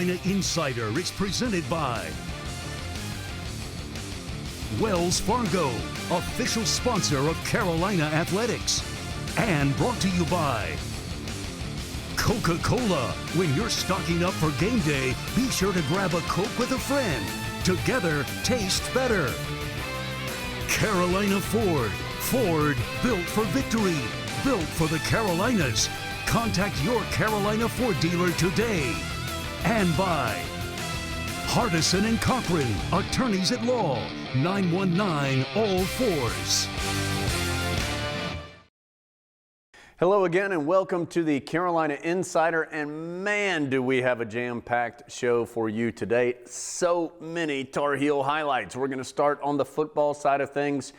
Carolina Insider is presented by Wells Fargo, official sponsor of Carolina Athletics, and brought to you by Coca-Cola. When you're stocking up for game day, be sure to grab a Coke with a friend. Together, taste better. Carolina Ford. Ford, built for victory. Built for the Carolinas. Contact your Carolina Ford dealer today. And by Hardison and Cochran, attorneys at law, 919 All Fours. Hello again and welcome to the Carolina Insider, and man, do we have a jam-packed show for you today. So many Tar Heel highlights. We're going to start on the football side of things.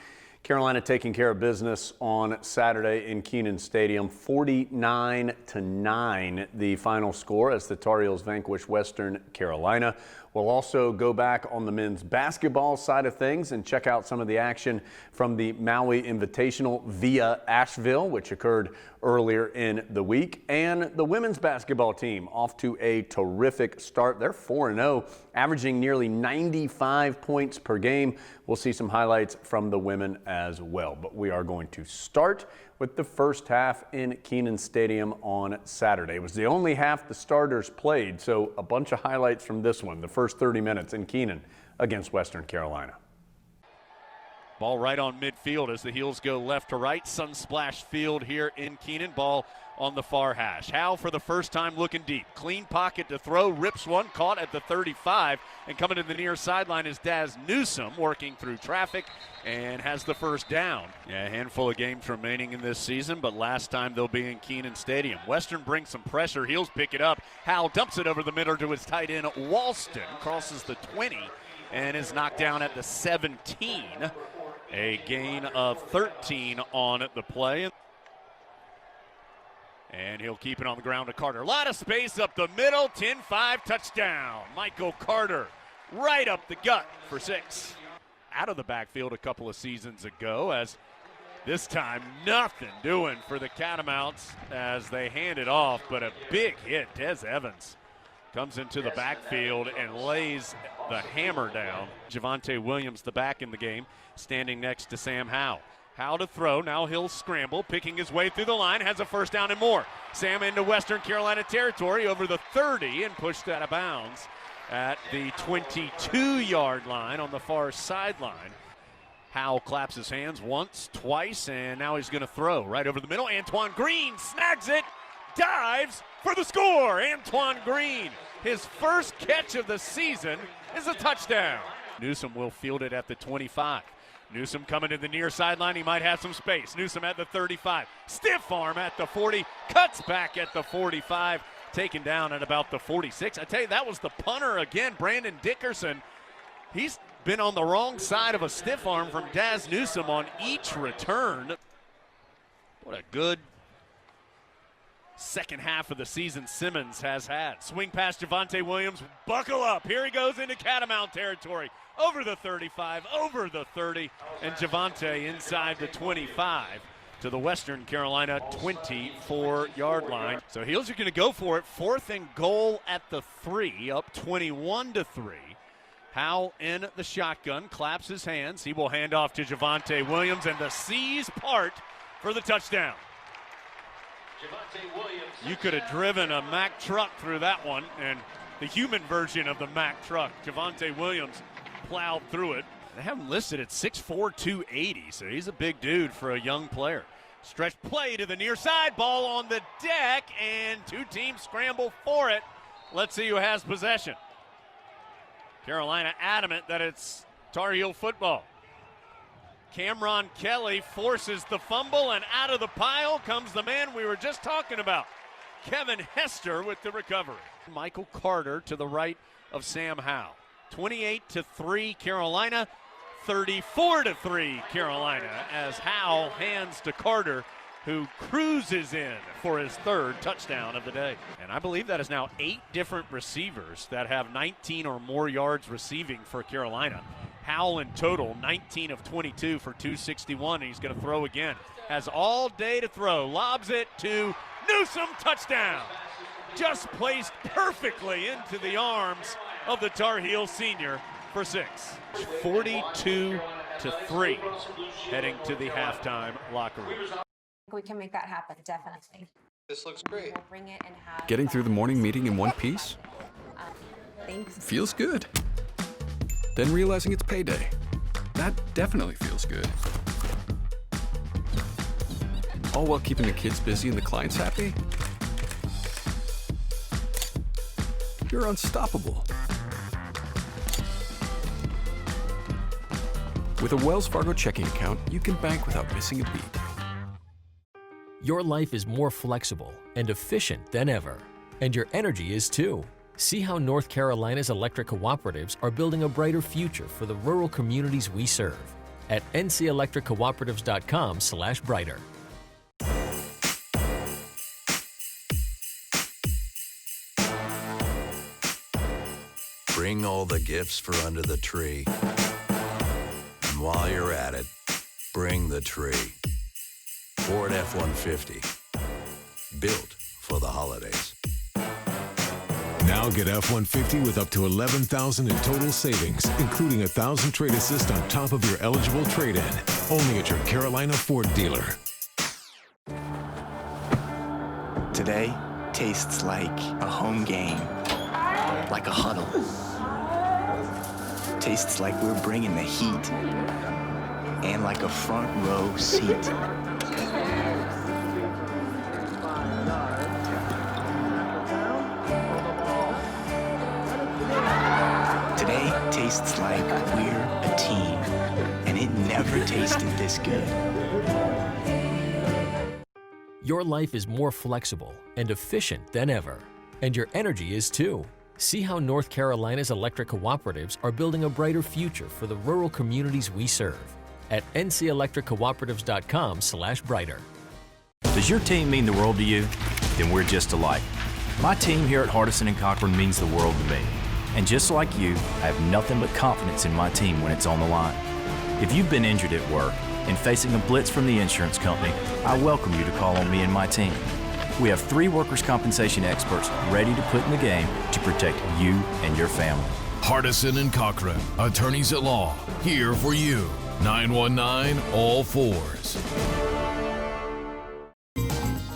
Carolina taking care of business on Saturday in Kenan Stadium, 49-9 the final score as the Tar Heels vanquish Western Carolina. We'll also go back on the men's basketball side of things and check out some of the action from the Maui Invitational via Asheville, which occurred earlier in the week. And the women's basketball team off to a terrific start. They're 4-0, averaging nearly 95 points per game. We'll see some highlights from the women as well. But we are going to start with the first half in Kenan Stadium on Saturday. It was the only half the starters played, so a bunch of highlights from this one, the first 30 minutes in Kenan against Western Carolina. Ball right on midfield as the Heels go left to right. Sunsplash Field here in Kenan. Ball on the far hash. Howe for the first time looking deep. Clean pocket to throw. Rips one. Caught at the 35. And coming to the near sideline is Daz Newsome working through traffic and has the first down. Yeah, a handful of games remaining in this season, but last time they'll be in Kenan Stadium. Western brings some pressure. Heels pick it up. Howe dumps it over the middle to his tight end, Walston. Crosses the 20 and is knocked down at the 17. A gain of 13 on the play. And he'll keep it on the ground to Carter. A lot of space up the middle. 10-5 touchdown. Michael Carter right up the gut for 6. Out of the backfield a couple of seasons ago, as this time nothing doing for the Catamounts as they hand it off, but a big hit. Des Evans comes into the backfield and lays the hammer down. Javonte Williams, the back in the game, standing next to Sam Howe. Howe to throw. Now he'll scramble, picking his way through the line, has a first down and more. Sam into Western Carolina territory over the 30 and pushed out of bounds at the 22-yard line on the far sideline. Howe claps his hands once, twice, and now he's going to throw right over the middle. Antoine Green snags it, dives for the score. Antoine Green, his first catch of the season, is a touchdown. Newsome will field it at the 25. Newsome coming to the near sideline. He might have some space. Newsome at the 35. Stiff arm at the 40. Cuts back at the 45. Taken down at about the 46. I tell you, that was the punter again, Brandon Dickerson. He's been on the wrong side of a stiff arm from Daz Newsome on each return. What a good second half of the season Simmons has had. Swing past Javonte Williams. Buckle up. Here he goes into Catamount territory. Over the 35, over the 30, and Javonte inside the 25 to the Western Carolina 24-yard line. So Heels are going to go for it. 4th and goal at the 3, up 21-3. Howe in the shotgun, claps his hands. He will hand off to Javonte Williams, and the C's part for the touchdown. You could have driven a Mack truck through that one, and the human version of the Mack truck. Javonte Williams plowed through it. They have him listed at 6'4", 280, so he's a big dude for a young player. Stretch play to the near side, ball on the deck, and two teams scramble for it. Let's see who has possession. Carolina adamant that it's Tar Heel football. Cameron Kelly forces the fumble, and out of the pile comes the man we were just talking about, Kevin Hester with the recovery. Michael Carter to the right of Sam Howe. 28-3 Carolina, 34-3 Carolina as Howe hands to Carter, who cruises in for his 3rd touchdown of the day. And I believe that is now 8 different receivers that have 19 or more yards receiving for Carolina. Howell in total, 19 of 22 for 261, and he's going to throw again. Has all day to throw, lobs it to Newsome, touchdown. just placed perfectly into the arms of the Tar Heel senior for 6. 42-3 heading to the halftime locker room. We can make that happen, definitely. This looks great. We'll bring it and have Getting through the morning meeting in one piece? Thanks. Feels good. Then realizing it's payday. That definitely feels good. All while keeping the kids busy and the clients happy? You're unstoppable. With a Wells Fargo checking account, you can bank without missing a beat. Your life is more flexible and efficient than ever, and your energy is too. See how North Carolina's electric cooperatives are building a brighter future for the rural communities we serve at ncelectriccooperatives.com/brighter. Bring all the gifts for under the tree. And while you're at it, bring the tree. Ford F-150, built for the holidays. Now get F-150 with up to $11,000 in total savings, including $1,000 trade assist on top of your eligible trade-in. Only at your Carolina Ford dealer. Today tastes like a home game, like a huddle. Tastes like we're bringing the heat, and like a front row seat. Today tastes like we're a team, and it never tasted this good. Your life is more flexible and efficient than ever, and your energy is too. See how North Carolina's electric cooperatives are building a brighter future for the rural communities we serve at ncelectriccooperatives.com/brighter. Does your team mean the world to you? Then we're just alike. My team here at Hardison & Cochran means the world to me. And just like you, I have nothing but confidence in my team when it's on the line. If you've been injured at work and facing a blitz from the insurance company, I welcome you to call on me and my team. We have 3 workers' compensation experts ready to put in the game to protect you and your family. Hardison & Cochran, attorneys at law, here for you. 919-ALL-4s.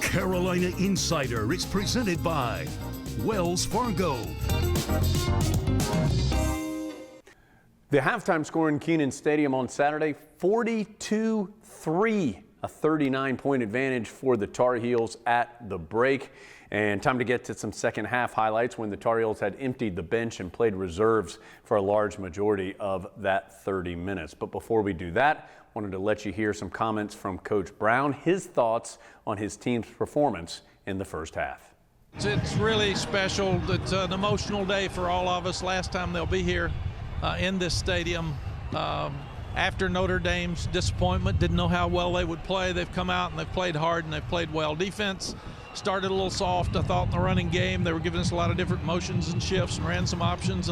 Carolina Insider is presented by Wells Fargo. The halftime score in Kenan Stadium on Saturday, 42-3, a 39-point advantage for the Tar Heels at the break. And time to get to some second half highlights when the Tar Heels had emptied the bench and played reserves for a large majority of that 30 minutes. But before we do that, wanted to let you hear some comments from Coach Brown, his thoughts on his team's performance in the first half. It's really special. It's an emotional day for all of us. Last time they'll be here in this stadium after Notre Dame's disappointment. Didn't know how well they would play. They've come out and they've played hard and they've played well. Defense started a little soft, I thought, in the running game. They were giving us a lot of different motions and shifts and ran some options,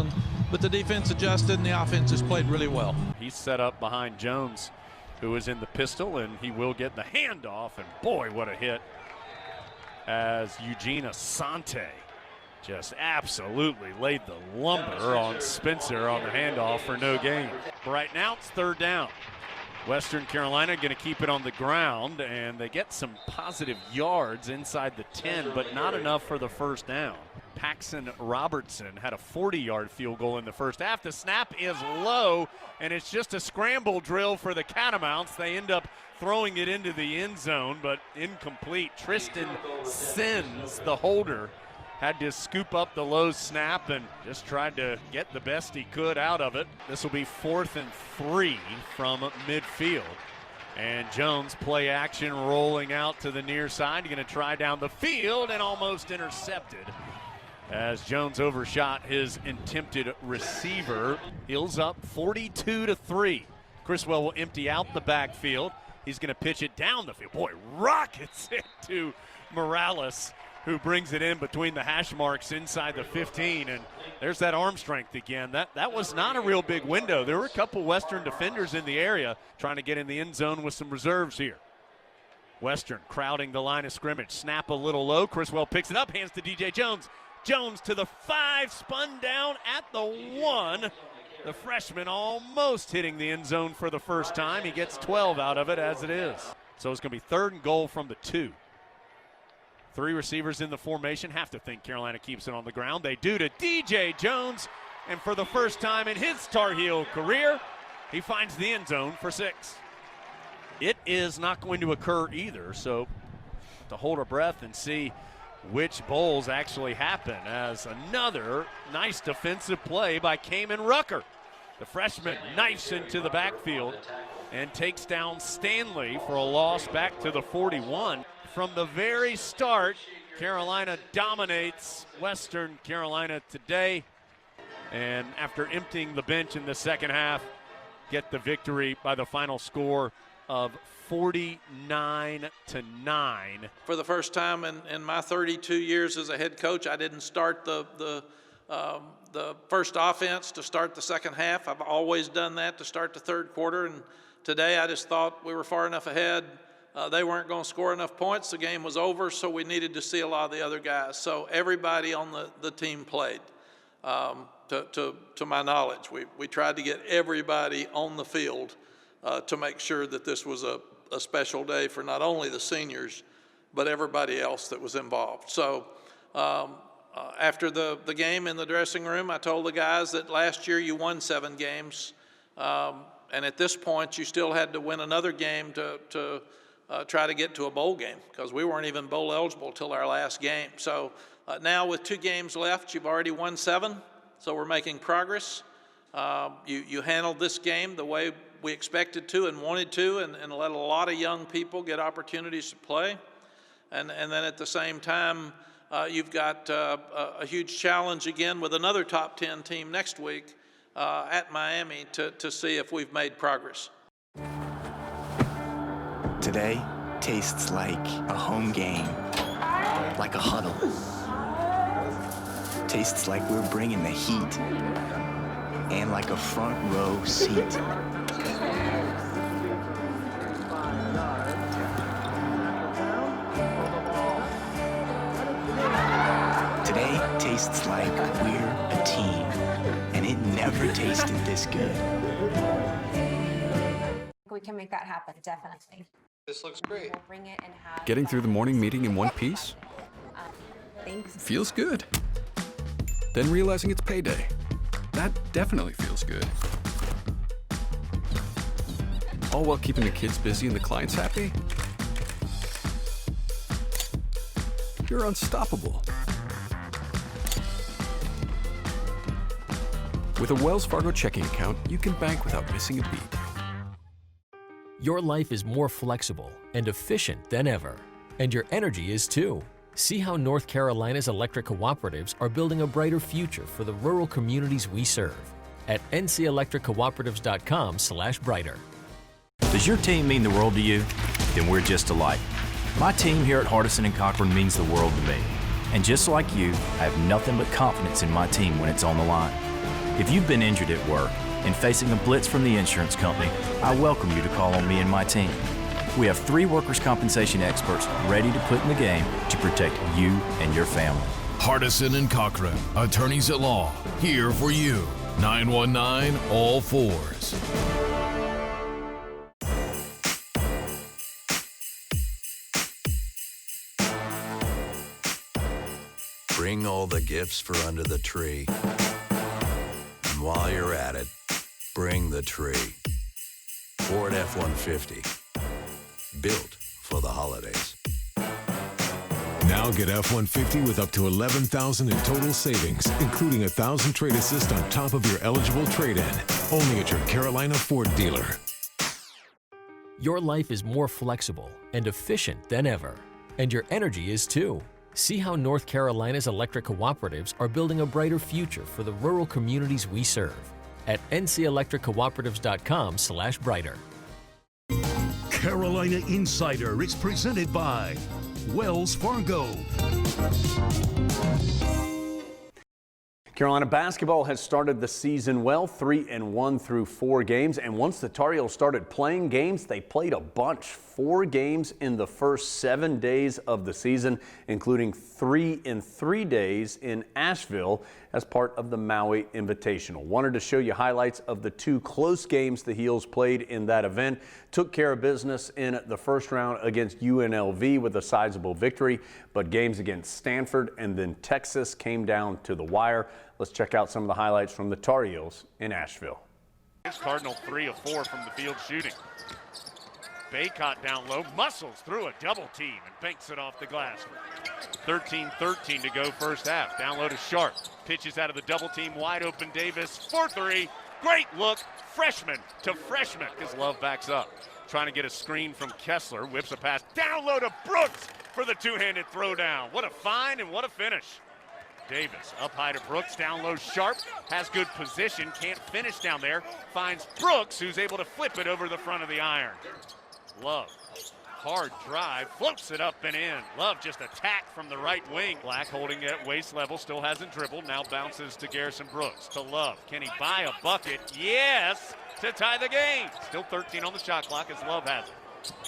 but the defense adjusted and the offense has played really well. He's set up behind Jones, who is in the pistol, and he will get the handoff, and boy, what a hit, as Eugene Asante just absolutely laid the lumber on Spencer on the handoff for no gain. Right now it's 3rd down. Western Carolina going to keep it on the ground, and they get some positive yards inside the 10, but not enough for the first down. Paxton Robertson had a 40-yard field goal in the first half. The snap is low, and it's just a scramble drill for the Catamounts. They end up throwing it into the end zone, but incomplete. Tristan Sins, the holder, had to scoop up the low snap and just tried to get the best he could out of it. This will be 4th and 3 from midfield. And Jones, play action, rolling out to the near side. Going to try down the field and almost intercepted as Jones overshot his attempted receiver. Heels up 42-3. Criswell will empty out the backfield. He's going to pitch it down the field. Boy, rockets it to Morales, who brings it in between the hash marks inside the 15, and there's that arm strength again. That was not a real big window. There were a couple Western defenders in the area trying to get in the end zone with some reserves here. Western crowding the line of scrimmage. Snap a little low. Criswell picks it up, hands to DJ Jones. Jones to the 5, spun down at the 1. The freshman almost hitting the end zone for the first time. He gets 12 out of it as it is. So it's going to be 3rd and goal from the 2. 3 receivers in the formation. Have to think Carolina keeps it on the ground. They do to DJ Jones. And for the first time in his Tar Heel career, he finds the end zone for 6. It is not going to occur either, so to hold our breath and see which bowls actually happen, as another nice defensive play by Kamen Rucker. The freshman knifes into the backfield and takes down Stanley for a loss back to the 41. From the very start, Carolina dominates Western Carolina today. And after emptying the bench in the second half, get the victory by the final score of 49-9. For the first time in my 32 years as a head coach, I didn't start the first offense to start the second half. I've always done that to start the third quarter, and today I just thought we were far enough ahead. They weren't going to score enough points. The game was over, so we needed to see a lot of the other guys. So everybody on the team played. To my knowledge, we tried to get everybody on the field to make sure that this was a special day for not only the seniors, but everybody else that was involved. So after the game in the dressing room, I told the guys that last year you won 7 games, and at this point you still had to win another game to try to get to a bowl game, because we weren't even bowl eligible till our last game. So now with 2 games left, you've already won 7, so we're making progress. You handled this game the way we expected to and wanted to, and let a lot of young people get opportunities to play. And then at the same time, you've got a huge challenge again with another top 10 team next week at Miami to see if we've made progress. Today tastes like a home game, like a huddle. Tastes like we're bringing the heat, and like a front row seat. Today tastes like we're a team, and it never tasted this good. We can make that happen, definitely. This looks great. We'll bring it and have Getting through the morning meeting in one piece thanks. feels good. Then realizing it's payday. That definitely feels good. All while keeping the kids busy and the clients happy? You're unstoppable. With a Wells Fargo checking account, you can bank without missing a beat. Your life is more flexible and efficient than ever, and your energy is too. See how North Carolina's electric cooperatives are building a brighter future for the rural communities we serve at ncelectriccooperatives.com/brighter. Does your team mean the world to you? Then we're just alike. My team here at Hardison and Cochran means the world to me. And just like you, I have nothing but confidence in my team when it's on the line. If you've been injured at work and facing a blitz from the insurance company, I welcome you to call on me and my team. We have 3 workers' compensation experts ready to put in the game to protect you and your family. Hardison and Cochran, attorneys at law, here for you. 919 all fours. Bring all the gifts for under the tree. And while you're at it, bring the tree. Ford F-150. Built for the holidays. Now get F-150 with up to $11,000 in total savings, including $1,000 trade assist on top of your eligible trade-in. Only at your Carolina Ford dealer. Your life is more flexible and efficient than ever, and your energy is too. See how North Carolina's electric cooperatives are building a brighter future for the rural communities we serve at ncelectriccooperatives.com/brighter. Carolina Insider is presented by Wells Fargo. Carolina basketball has started the season well, 3-1 through 4 games. And once the Tar Heels started playing games, they played a bunch. 4 games in the first 7 days of the season, including 3 in 3 days in Asheville as part of the Maui Invitational. Wanted to show you highlights of the 2 close games the Heels played in that event. Took care of business in the first round against UNLV with a sizable victory, but games against Stanford and then Texas came down to the wire. Let's check out some of the highlights from the Tar Heels in Asheville. Cardinal 3 of 4 from the field shooting. Baycott down low, muscles through a double team and banks it off the glass. 13-13 to go first half. Down low to Sharp. Pitches out of the double team, wide open Davis for 3. Great look, freshman to freshman as Love backs up. Trying to get a screen from Kessler, whips a pass down low to Brooks for the two-handed throwdown. What a find and what a finish. Davis up high to Brooks, down low Sharp, has good position, can't finish down there, finds Brooks, who's able to flip it over the front of the iron. Love, hard drive, floats it up and in. Love just attacked from the right wing. Black holding it at waist level, still hasn't dribbled, now bounces to Garrison Brooks, to Love. Can he buy a bucket? Yes, to tie the game. Still 13 on the shot clock as Love has it.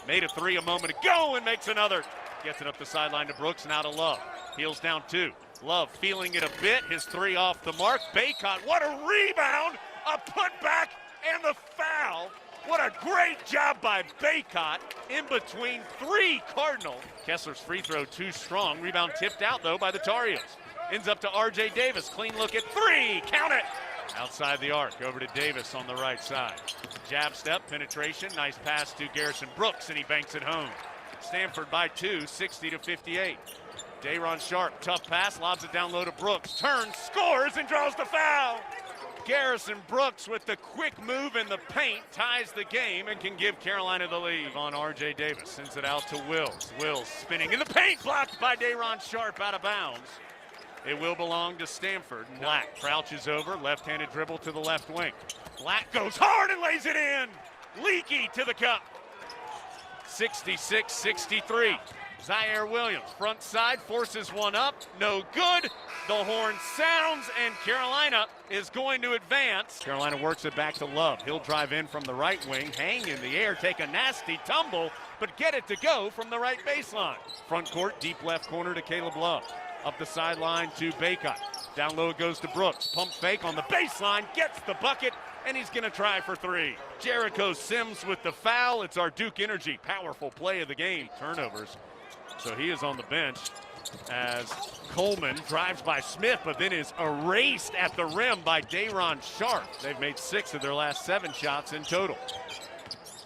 Made a 3 a moment ago and makes another. Gets it up the sideline to Brooks, now to Love. Heels down 2. Love feeling it a bit, his 3 off the mark. Baycott, what a rebound, a putback, and the foul. What a great job by Baycott in between 3 Cardinal. Kessler's free throw too strong. Rebound tipped out, though, by the Tar Heels. Ends up to R.J. Davis. Clean look at 3. Count it. Outside the arc, over to Davis on the right side. Jab step, penetration, nice pass to Garrison Brooks, and he banks it home. Stanford by 2, 60-58. Dayron Sharp, tough pass, lobs it down low to Brooks, turns, scores, and draws the foul. Garrison Brooks with the quick move in the paint ties the game and can give Carolina the lead on R.J. Davis. Sends it out to Wills. Wills spinning in the paint, blocked by Dayron Sharp out of bounds. It will belong to Stanford. Black crouches over, left-handed dribble to the left wing. Black goes hard and lays it in. Leaky to the cup. 66-63. Zaire Williams, front side, forces one up, no good. The horn sounds, and Carolina is going to advance. Carolina works it back to Love. He'll drive in from the right wing, hang in the air, take a nasty tumble, but get it to go from the right baseline. Front court, deep left corner to Caleb Love. Up the sideline to Baycott. Down low it goes to Brooks. Pump fake on the baseline, gets the bucket, and he's going to try for 3. Jericho Sims with the foul. It's our Duke Energy powerful play of the game. Turnovers. So he is on the bench as Coleman drives by Smith, but then is erased at the rim by Dayron Sharp. They've made 6 of their last 7 shots in total.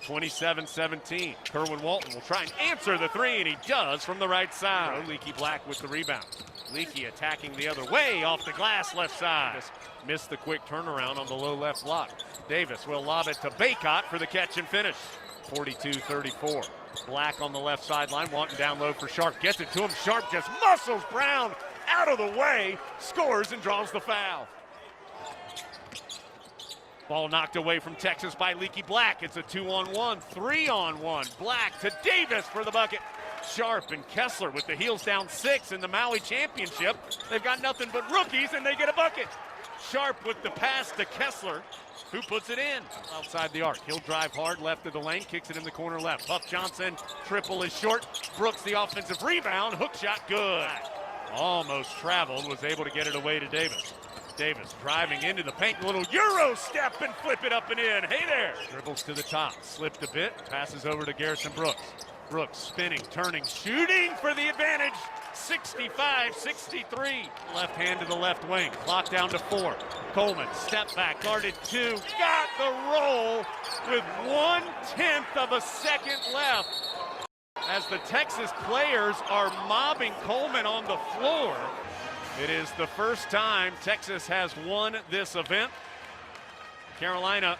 27-17. Kerwin Walton will try and answer the 3, and he does from the right side. Leaky Black with the rebound. Leaky attacking the other way off the glass left side. Just missed the quick turnaround on the low left block. Davis will lob it to Baycott for the catch and finish. 42-34. Black on the left sideline, wanting down low for Sharp. Gets it to him. Sharp just muscles Brown out of the way, scores and draws the foul. Ball knocked away from Texas by Leaky Black. It's a 2-on-1, 3-on-1. Black to Davis for the bucket. Sharp and Kessler with the heels down 6 in the Maui Championship. They've got nothing but rookies, and they get a bucket. Sharp with the pass to Kessler, who puts it in outside the arc. He'll drive hard left of the lane, kicks it in the corner left. Puff Johnson, triple is short. Brooks the offensive rebound, hook shot good. Almost traveled, was able to get it away to Davis. Davis driving into the paint, little Euro step and flip it up and in. Hey there. Dribbles to the top, slipped a bit, passes over to Garrison Brooks. Brooks spinning, turning, shooting for the advantage. 65-63. Left hand to the left wing. Clock down to 4. Coleman, step back, guarded 2. Got the roll with 1/10 of a second left. As the Texas players are mobbing Coleman on the floor. It is the first time Texas has won this event. Carolina,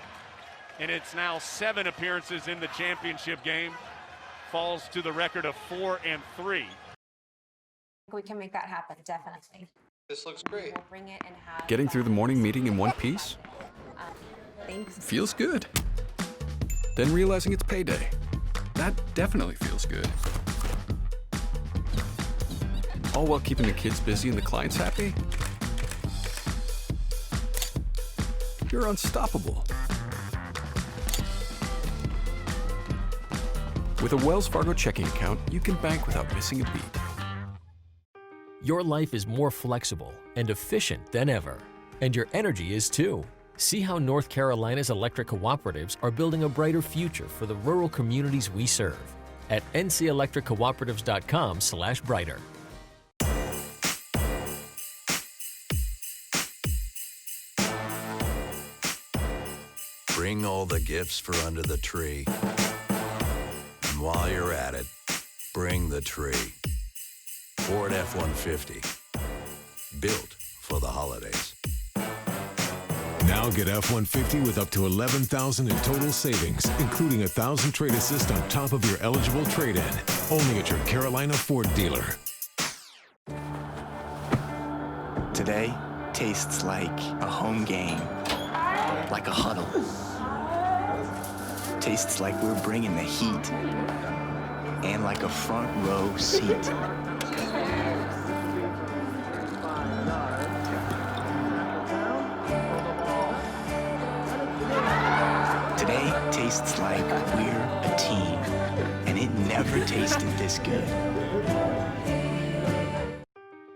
in its now 7 appearances in the championship game, falls to the record of 4-3. We can make that happen, definitely. This looks great. We'll bring it and have Getting through the morning meeting in one piece? Thanks. Feels good. Then realizing it's payday. That definitely feels good. All while keeping the kids busy and the clients happy? you're unstoppable. With a Wells Fargo checking account, you can bank without missing a beat. Your life is more flexible and efficient than ever, and your energy is too. See how North Carolina's electric cooperatives are building a brighter future for the rural communities we serve at ncelectriccooperatives.com/brighter. Bring all the gifts for under the tree. And while you're at it, bring the tree. Ford F-150, built for the holidays. Now get F-150 with up to $11,000 in total savings, including $1,000 trade assist on top of your eligible trade-in. Only at your Carolina Ford dealer. Today tastes like a home game, like a huddle. Tastes like we're bringing the heat, and like a front row seat. Today tastes like we're a team, and it never tasted this good.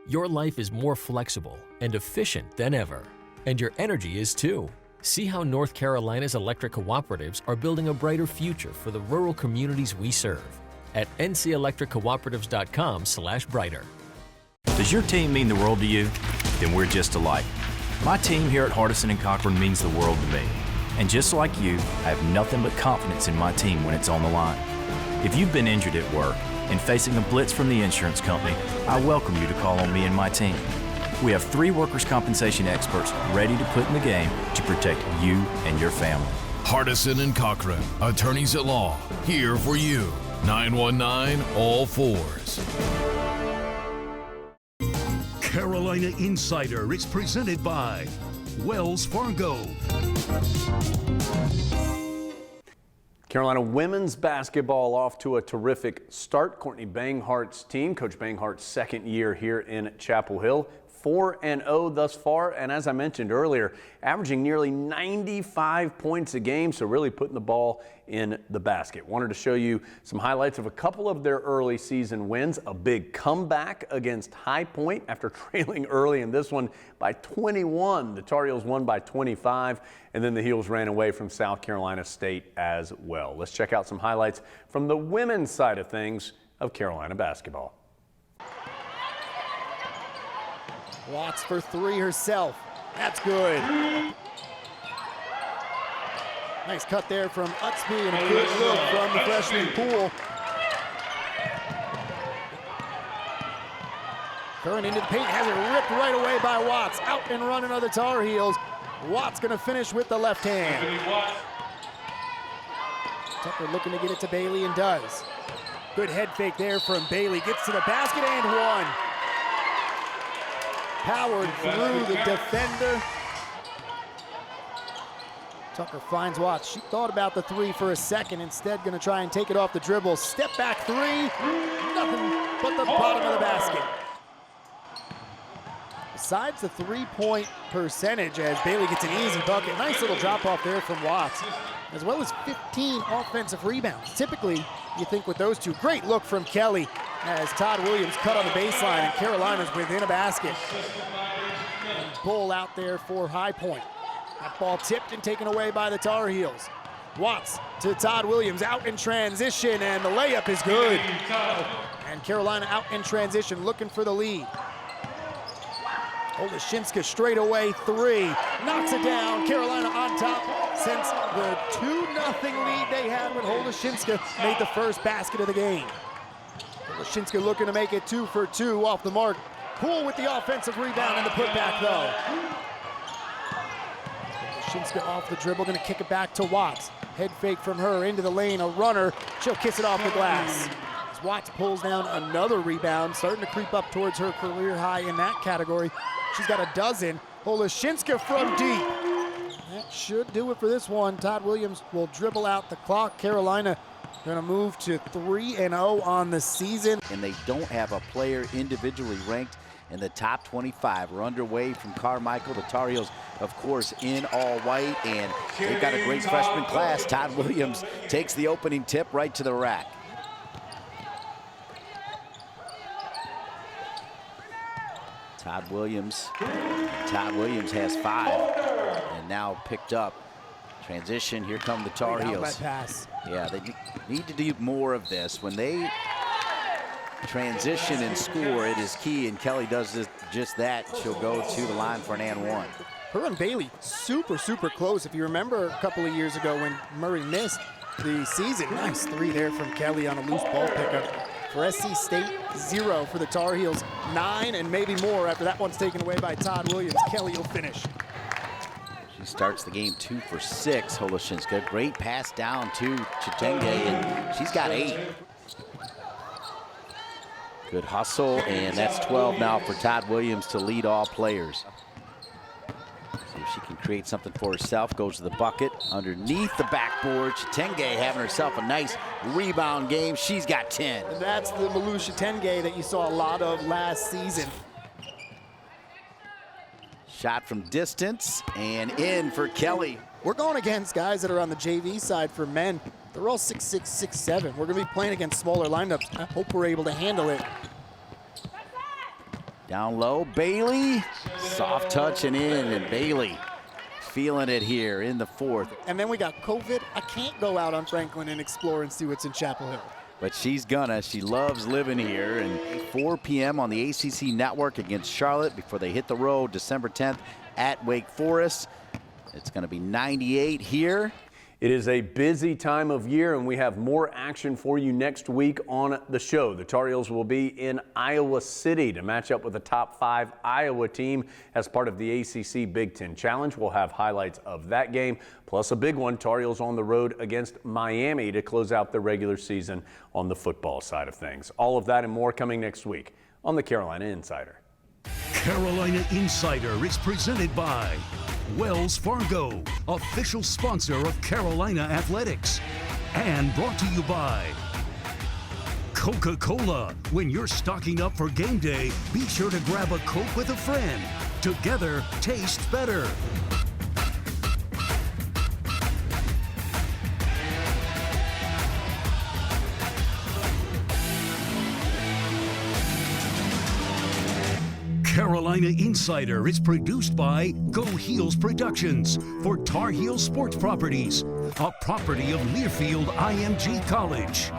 Your life is more flexible and efficient than ever, and your energy is too. See how North Carolina's electric cooperatives are building a brighter future for the rural communities we serve at ncelectriccooperatives.com/brighter. Does your team mean the world to you? Then we're just alike. My team here at Hardison and Cochran means the world to me. And just like you, I have nothing but confidence in my team when it's on the line. If you've been injured at work and facing a blitz from the insurance company, I welcome you to call on me and my team. We have 3 workers' compensation experts ready to put in the game to protect you and your family. Hardison and Cochran, attorneys at law, here for you. 919-ALL-4s. Carolina Insider is presented by Wells Fargo. Carolina women's basketball off to a terrific start. Courtney Banghart's team, Coach Banghart's second year here in Chapel Hill, 4-0 thus far, and as I mentioned earlier, averaging nearly 95 points a game, so really putting the ball in the basket. Wanted to show you some highlights of a couple of their early season wins. A big comeback against High Point after trailing early in this one by 21. The Tar Heels won by 25, and then the Heels ran away from South Carolina State as well. Let's check out some highlights from the women's side of things of Carolina basketball. Watts for 3 herself. That's good. Nice cut there from Utsby and a good look from the freshman Poole. Curran into the paint, has it ripped right away by Watts. Out and running are the Tar Heels. Watts gonna finish with the left hand. Tucker looking to get it to Bailey and does. Good head fake there from Bailey. Gets to the basket and one. Powered through the defender. Tucker finds Watts. She thought about the 3 for a second. Instead, going to try and take it off the dribble. Step back 3. Nothing but the bottom of the basket. Besides the 3-point percentage, as Bailey gets an easy bucket. Nice little drop off there from Watts, as well as 15 offensive rebounds. Typically, you think with those 2. Great look from Kelly as Todd Williams cut on the baseline and Carolina's within a basket. And Bull out there for High Point. That ball tipped and taken away by the Tar Heels. Watts to Todd Williams, out in transition, and the layup is good. And Carolina out in transition, looking for the lead. Olashinska straight away 3, knocks it down. Carolina on top since the 2-0 lead they had when Olashinska made the first basket of the game. Olashinska looking to make it 2 for 2 off the mark. Poole with the offensive rebound and the putback though. Olashinska off the dribble, gonna kick it back to Watts. Head fake from her into the lane, a runner. She'll kiss it off the glass. As Watts pulls down another rebound, starting to creep up towards her career high in that category. She's got a dozen. Olashinska from deep. That should do it for this one. Todd Williams will dribble out the clock. Carolina Going to move to 3-0 on the season. And they don't have a player individually ranked in the top 25. We're underway from Carmichael. The Tar Heels, of course, in all white, and they've got a great freshman class. Todd Williams takes the opening tip right to the rack. Todd Williams has 5, and now picked up. Transition, here come the Tar Heels. Pass. Yeah, they need to do more of this. When they transition and score, it is key, and Kelly does just that. She'll go to the line for an and 1. Her and Bailey super close. If you remember a couple of years ago when Murray missed the season, nice 3 there from Kelly on a loose ball pickup. For SC State, 0 for the Tar Heels, 9 and maybe more after that one's taken away by Todd Williams. Kelly will finish. She starts the game 2 for 6. Holoshinska, great pass down to Chitenge, and she's got 8. Good hustle, and that's 12 now for Todd Williams to lead all players. See if she can create something for herself. Goes to the bucket underneath the backboard. Chitenge having herself a nice rebound game. She's got 10. And that's the Malou Chitenge that you saw a lot of last season. Shot from distance and in for Kelly. We're going against guys that are on the JV side for men. They're all 6'6", 6'7". We're going to be playing against smaller lineups. I hope we're able to handle it. Down low, Bailey. Soft touch and in, and Bailey feeling it here in the 4th. And then we got COVID. I can't go out on Franklin and explore and see what's in Chapel Hill. But she's gonna. She loves living here. And 4 p.m. on the ACC Network against Charlotte before they hit the road December 10th at Wake Forest. It's gonna be 98 here. It is a busy time of year, and we have more action for you next week on the show. The Tar Heels will be in Iowa City to match up with the top 5 Iowa team as part of the ACC Big Ten Challenge. We'll have highlights of that game, plus a big one, Tar Heels on the road against Miami to close out the regular season on the football side of things. All of that and more coming next week on the Carolina Insider. Carolina Insider is presented by Wells Fargo, official sponsor of Carolina Athletics, and brought to you by Coca-Cola. When you're stocking up for game day, be sure to grab a Coke with a friend. Together, tastes better. Carolina Insider is produced by Go Heels Productions for Tar Heel Sports Properties, a property of Learfield IMG College.